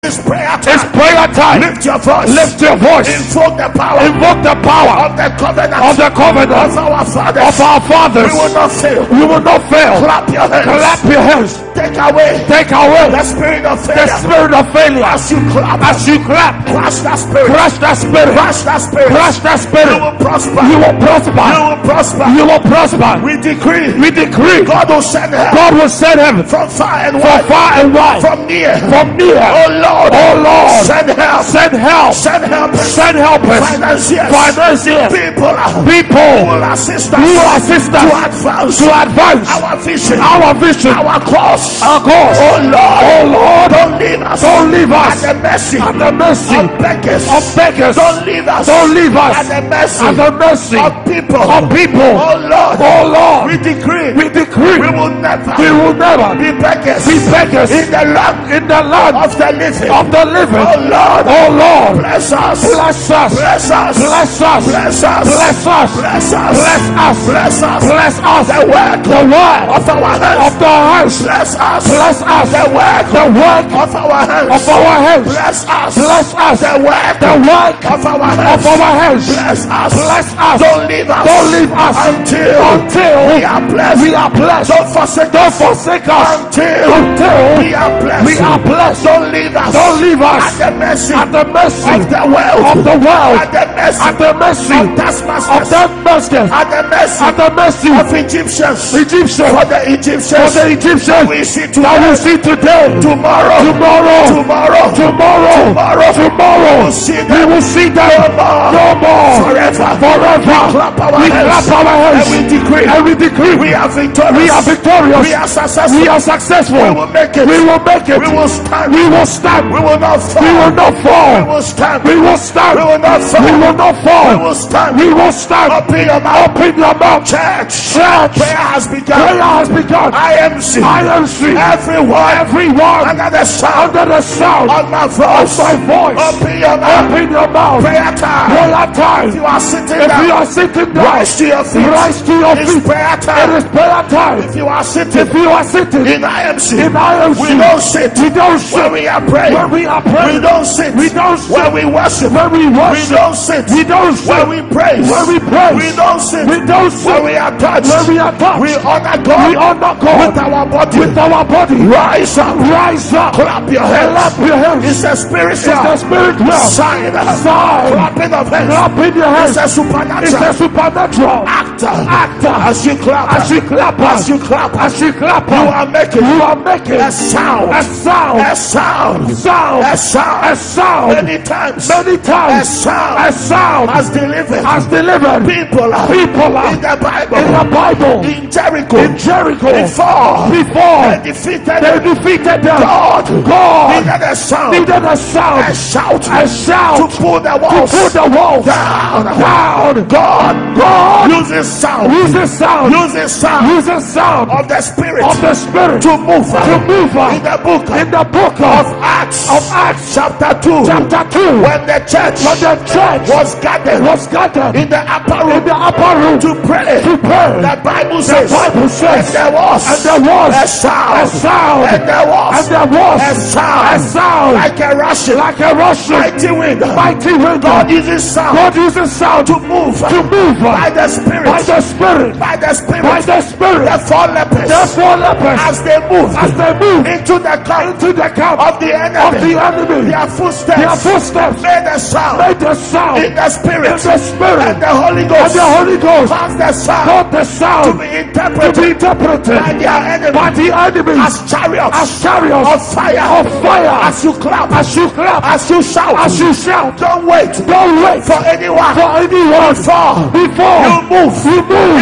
It's prayer time. It's prayer time. Lift your voice. Lift your voice. Invoke the power. Invoke the power Of the covenant. of the covenant Of our fathers. of our fathers. We will not fail. We will not fail. Clap your hands. Clap your hands. Take away. Take away The spirit of the failure. spirit of failure. As you clap. As you clap, Crush that spirit. crush that spirit. Crush that spirit. Crush that You spirit. will prosper. You will You prosper. will prosper. You will prosper. We decree. We decree God will send help. God will send heaven From far and from wide. far and wide, From near. from near. Oh Lord. Oh Lord, Send help. send help. Send help. Send helpers. Financiers. Financiers. People. Who People will assist us. who will assist To us advance. to advance Our vision. our vision, Our cause. our cause. Oh Lord. Oh Lord, Don't leave us. don't leave At us the mercy. at the mercy Of beggars. of beggars. Don't leave us. Don't leave At us the mercy. at the mercy Of people. of people. Oh Lord. Oh Lord, We decree. we decree We will never we will never be beggars. be beggars In the land in the land of the living. of the living. Oh Lord. Oh Lord, Bless us. bless us, Bless us. bless us, Bless us. bless us, Bless us. bless us, Bless us. bless us. The work The work of our hands. of the hands. Bless us. Bless us. The work The work of our hands. of our hands. Bless us. Bless us. The work The work of our hands. of our hands. Bless us. Bless us. Don't leave us. Don't leave us until we are blessed. we are blessed. Don't forsake Don't us. forsake us Until we until are blessed. we are blessed. Don't leave us. Don't leave At us the mercy at the mercy of the world. of the world, At the mercy at the mercy of of taskmasters. that master, At the mercy at the mercy of Egyptians. Egyptian, For the for Egyptians. the Egyptians We see that we today. see today, Tomorrow. tomorrow, Tomorrow. tomorrow, Tomorrow. tomorrow, We'll see we them. will see them No more. no more, Forever. forever. Clap our We hands. clap our hands And we decree. and we decree We are victorious. we are victorious. We are successful. We are successful. We will make it. We will make it. We will stand. We will stand. We will not fall. We will not We fall. will stand. We will stand. We will not fall. We will not We fall. will stand. We will stand. Open your mouth. Open your mouth. Church. Church. Prayer has begun. Prayer has begun. IMC. IMC. Everyone. Everyone Under the sound under the sound of my of voice. my voice. Open your mouth. Open your mouth. Prayer time. Prayer time. If you are sitting If you down, are sitting down, rise to your feet. rise to your It's feet. prayer It time. is prayer time. If you are sitting If you are sitting in IMC, in IMC, we don't sit. we don't When sit. we are praying, When we are we praying, don't sit. we don't sit. When we worship, When we we worship, don't sit. we don't sit. When we praise, When we praise, we don't sit. we don't sit. When we are touched, When we are touched, we honor we God honor God with our body. with our body. Rise up, Rise up, clap your hands. clap your hands. It's a It's spiritual the spiritual sign. sign. Clapping of hands. Clap in your It's hands. a It's a supernatural supernatural actor. As you clap, As you clap, as you clap, as you clap, you are making you are making a sound, a sound, a sound, sound, a sound, a sound. many times, Many a times, sound a sound has delivered has delivered people people in the Bible, in the Bible, in Jericho, in Jericho, before before they defeated they them. defeated them. God God needed a sound, needed a a sound, shout, a shout to pull the to walls put the walls down. down. God uses sound, Uses sound, uses sound uses sound of the Spirit of the Spirit to move in in the book of of Acts, Acts chapter 2, chapter 2, when the church when the church was gathered in in the upper the room upper room to pray. to pray. The Bible The says, Bible says, and there was a sound, sound, and there was a sound, sound, like a rushing, like a rushing mighty wind. mighty wind. God uses sound God uses sound to move by by the the Spirit, Spirit, by the Spirit. by the Spirit. The four lepers, The four lepers, as they move into the camp into the camp of the enemy, their footsteps made a sound made the sound in the Spirit, in the Spirit, and the Holy and Ghost the Holy Ghost caused the sound got the to sound be to interpreted be interpreted by their enemy by the enemies as chariots as chariots of fire. As you clap, as you clap, as you shout, as you shout. don't wait For for anyone before you move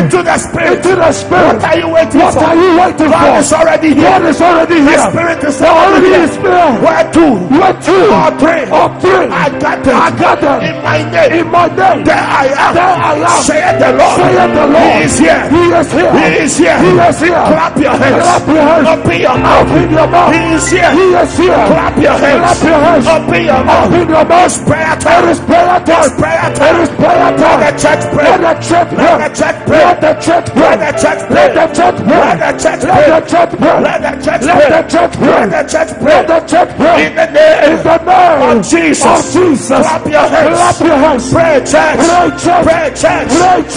into the Spirit. the Spirit. What are you waiting What for? are you waiting God for? is already here. God is already The here. Spirit is The already Holy here. Spirit. Where two Where two or three or three I got are them gathered in my name. in my name, There I am. there I am. Saith the Lord. Saith the Lord. He is here. He is here. He is here. He is here. Clap your hands. Clap your hands. Open your mouth. Open your mouth. He is here. He is here. Clap your hands. Clap your hands. Open your mouth. Open your mouth. Prayer It time. is prayer time. It's prayer It time. is prayer Let time. the church pray. Let the church pray. Let the church pray. Let the church pray. Let the church pray. Let the church pray. Let the church Let pray. the church pray. Let the church Let pray. the church pray. Let the church pray. Let the church pray. In the name name of Jesus. Clap your hands. Pray, church.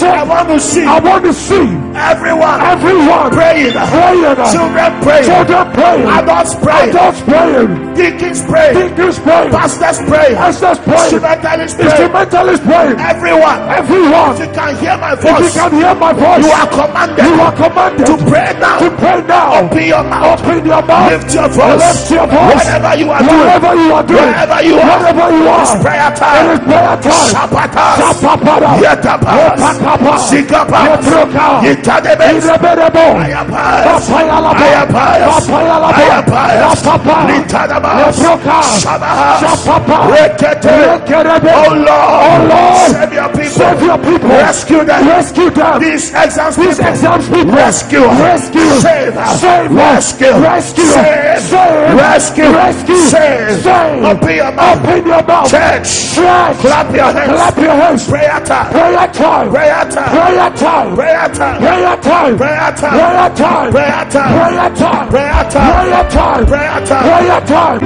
I want to see everyone praying. Children praying. Adults praying. Deacons praying. Pastors praying. Instrumentalists praying. Everyone. If you can hear my voice, you are commanded to pray now. Open your mouth. Lift your voice. Whatever you are doing, wherever you are, it's prayer time. Shapata, Yetapa, Sikapa, Yitadebe, Litadaba, Shabaha, Rekete. Oh Lord, save your people. Rescue them. These exams people. Rescue. Save. Rescue. Open your mouth. Church. Clap your hands. Prayer time.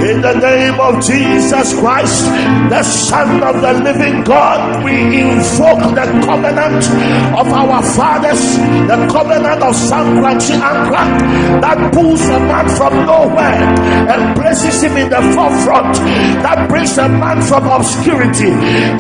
In the name of Jesus Christ, the Son of the living God, we invoke the covenant of our fathers, the covenant of Sankranchi Ankra, that pulls a man from nowhere and places him in the forefront, that brings a man from obscurity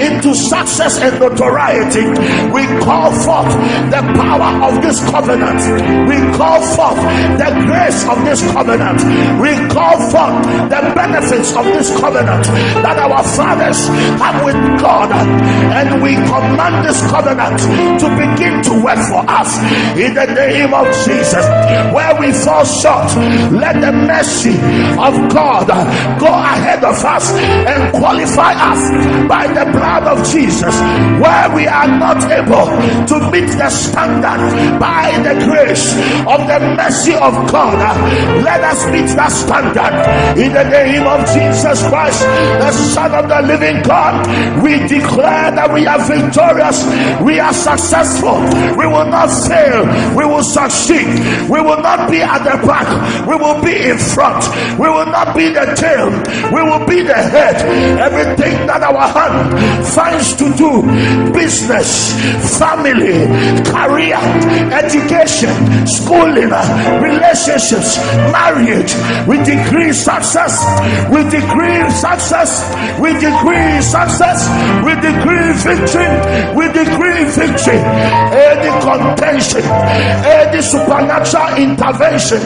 into success and notoriety. We call forth the power of this covenant. We call forth the grace of this covenant. We call forth the benefits of this covenant that our fathers have with God, and we command this covenant to begin to work for us in the name of Jesus. Where we fall short, let the mercy of God go ahead of us and qualify us by the blood of Jesus. Where we are not able to meet the standard, by the grace of the mercy of God, let us meet that standard in the name of Jesus Christ, the Son of the living God. We declare that we are victorious, we are successful, we will not fail, we will succeed, we will not be at the back, we will be in front, we will not be the tail, we will be the head. Everything that our hand finds to do, business, family, career, education, schooling, relationships, marriage, we decree success, we decree success, we decree success, we decree victory, we decree victory. Any contention, any supernatural intervention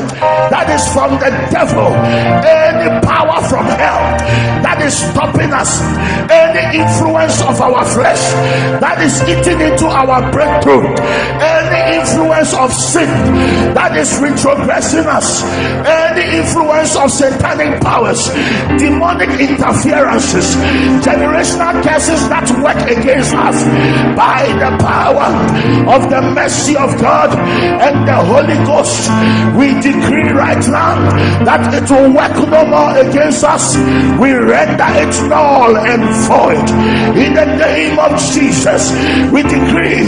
that is from the devil, any power from hell that is stopping us, any influence of our flesh that is eating into our breakthrough, any influence of sin that is retrogressing us, any influence of satanic powers, demonic interferences, generational curses that work against us, by the power of the mercy of God and the Holy Ghost, we decree right now that it will work no more against us. We render it null and void in the name of Jesus. We decree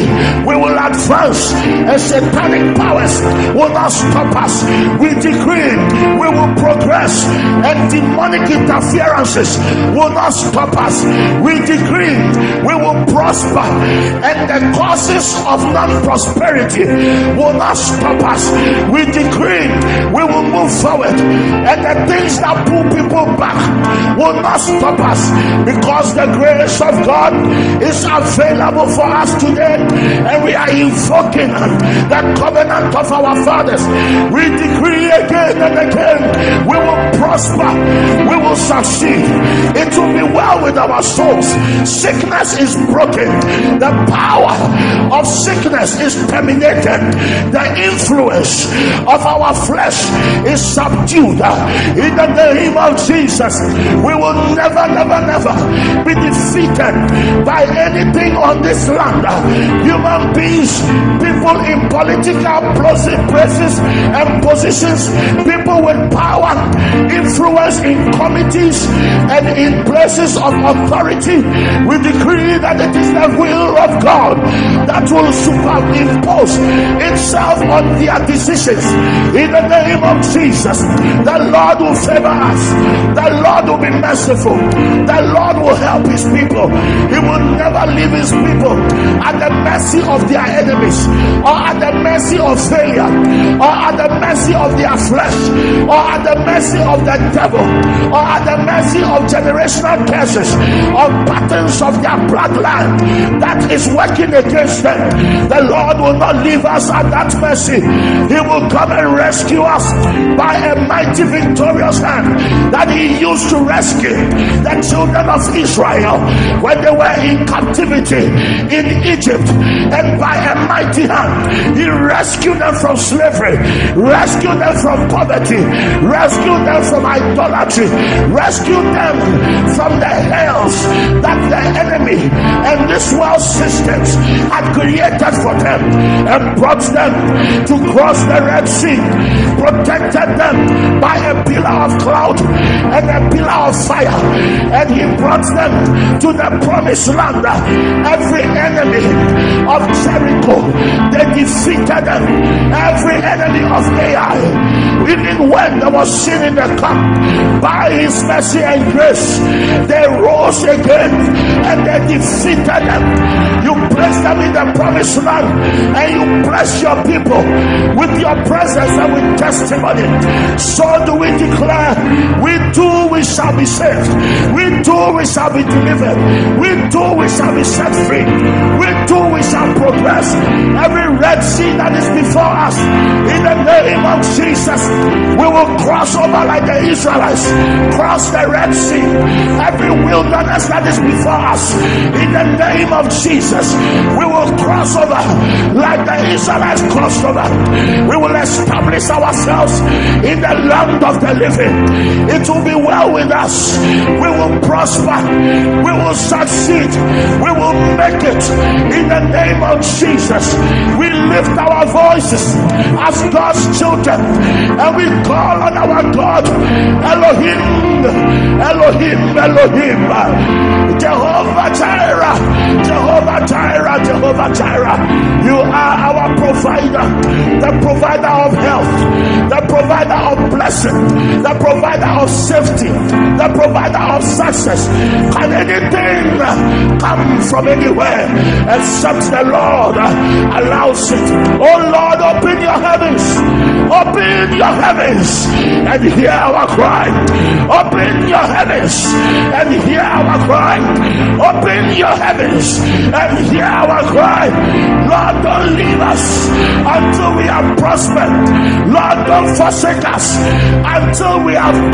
we will advance and satanic powers will not stop us. We decree we will progress and demonic interferences will not stop us. We decree we will prosper and the causes of non-prosperity will not stop us. We decree we will move forward and the things that pull people back will not stop us, because the grace of God is available for us today, and we are invoking the covenant of our fathers. We decree again and again, we will prosper, we will succeed, it will be well with our souls. Sickness is broken, the power of sickness is terminated, the influence of our flesh is subdued in the name of Jesus. We will never be defeated by anything on this land. Human beings, people in political places and positions, people with power, influence in committees and in places of authority, we decree that it is the will of God that will superimpose itself on their decisions. In the name of Jesus, the Lord will favor us. The Lord will be merciful. The Lord will help his people. He will never leave his people at the mercy of their enemies, or at the mercy of failure, or at the mercy of their flesh, or at the mercy of the devil, or at the mercy of generational curses, or patterns of their bloodline that is working against them. The Lord will not leave us at that mercy. He will come and rescue us by a mighty victorious hand that he used to rescue the children of Israel when they were in captivity in Egypt, and by a mighty hand he rescued them from slavery, rescued them from poverty, rescued them from idolatry, rescued them from the hells that the enemy and this world systems had created for them, and brought them to cross the Red Sea, protected them by a pillar of cloud and a pillar of fire, and he brought them to the promised land. Every enemy of Jericho, they defeated them. Every enemy of Ai, even when there was sin in the camp, by his mercy and grace, they rose again and they defeated them. You place them in the promised land, and you bless your people with your presence and with testimony. So do we declare, we too we shall be saved, we too we shall be delivered, we too we shall be set free, we too we shall progress. Every Red Sea that is before us, in the name of Jesus, we will cross over like the Israelites cross the Red Sea. Every wilderness that is before us, in the name of Jesus, we will cross over like the Israelites crossed over. We will establish ourselves in the land of the living. It will be well with us. We will prosper, we will succeed, we will make it in the name of Jesus. We lift our voices as God's children, and we call on our God, Elohim, Elohim, Elohim, Jehovah Jireh, Jehovah Jireh, Jehovah Jireh. You are our provider, the provider of health, the provider of blessing, the provider of safety, the provider of success. Can anything come from anywhere except the Lord allows it? Oh Lord, open your heavens, open your heavens and hear our cry. Open your heavens and hear our cry. Open your heavens and hear our cry. Lord, don't leave us until we have prospered. Lord, don't forsake us until we have